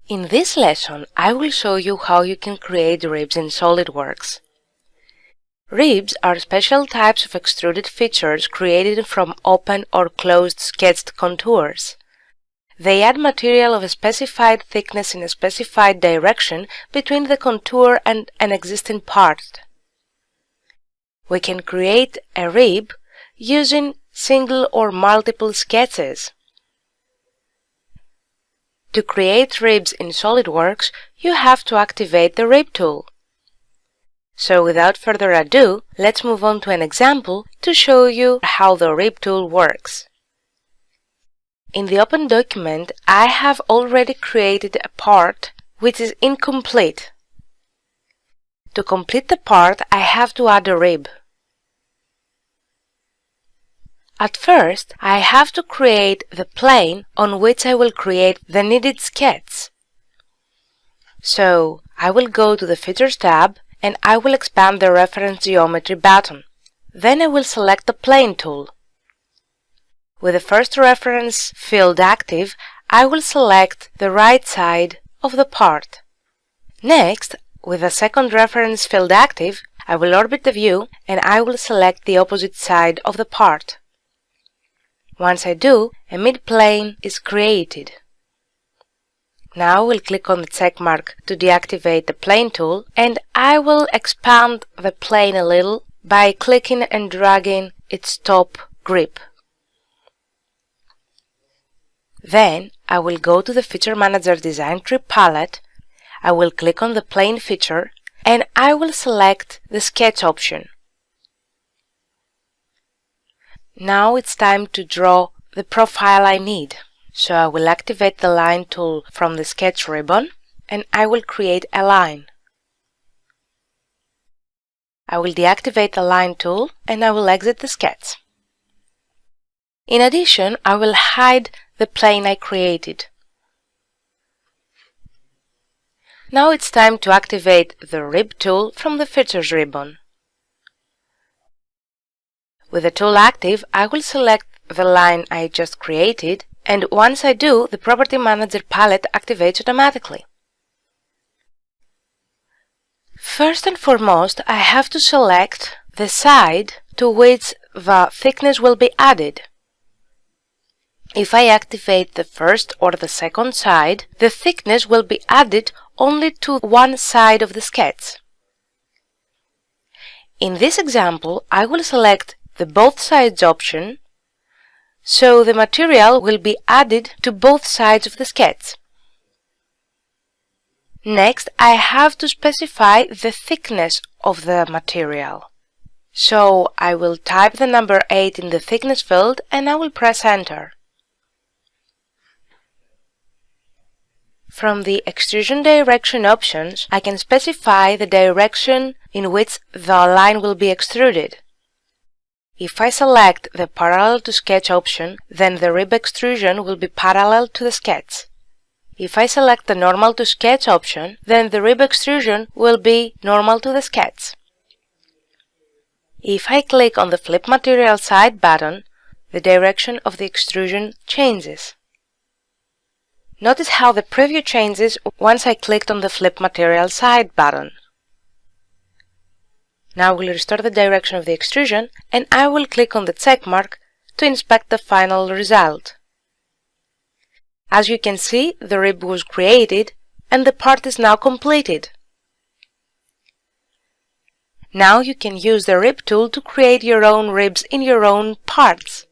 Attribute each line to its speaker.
Speaker 1: In this lesson, I will show you how you can create ribs in Solidworks. Ribs are special types of extruded features created from open or closed sketched contours. They add material of a specified thickness in a specified direction between the contour and an existing part. We can create a rib using single or multiple sketches. To create ribs in Solidworks, you have to activate the Rib tool. So without further ado, let's move on to an example to show you how the Rib tool works. In the open document, I have already created a part which is incomplete. To complete the part, I have to add a rib. At first, I have to create the plane on which I will create the needed sketch. So, I will go to the Features tab and I will expand the Reference Geometry button. Then I will select the Plane tool. With the first reference field active, I will select the right side of the part. Next, with the second reference field active, I will orbit the view and I will select the opposite side of the part. Once I do, a mid-plane is created. Now we'll click on the check mark to deactivate the plane tool, and I will expand the plane a little by clicking and dragging its top grip. Then I will go to the Feature Manager Design Tree palette, I will click on the plane feature, and I will select the sketch option. Now it's time to draw the profile I need. So I will activate the Line tool from the Sketch ribbon and I will create a line. I will deactivate the Line tool and I will exit the sketch. In addition, I will hide the plane I created. Now it's time to activate the Rib tool from the Features ribbon. With the tool active, I will select the line I just created, and once I do, the Property Manager palette activates automatically. First and foremost, I have to select the side to which the thickness will be added. If I activate the first or the second side, the thickness will be added only to one side of the sketch. In this example, I will select the Both Sides option, so the material will be added to both sides of the sketch. Next, I have to specify the thickness of the material. So I will type the number 8 in the thickness field and I will press Enter. From the Extrusion Direction options, I can specify the direction in which the line will be extruded. If I select the Parallel to Sketch option, then the rib extrusion will be parallel to the sketch. If I select the Normal to Sketch option, then the rib extrusion will be normal to the sketch. If I click on the Flip Material Side button, the direction of the extrusion changes. Notice how the preview changes once I clicked on the Flip Material Side button. Now we'll restore the direction of the extrusion and I will click on the check mark to inspect the final result. As you can see, the rib was created and the part is now completed. Now you can use the Rib tool to create your own ribs in your own parts.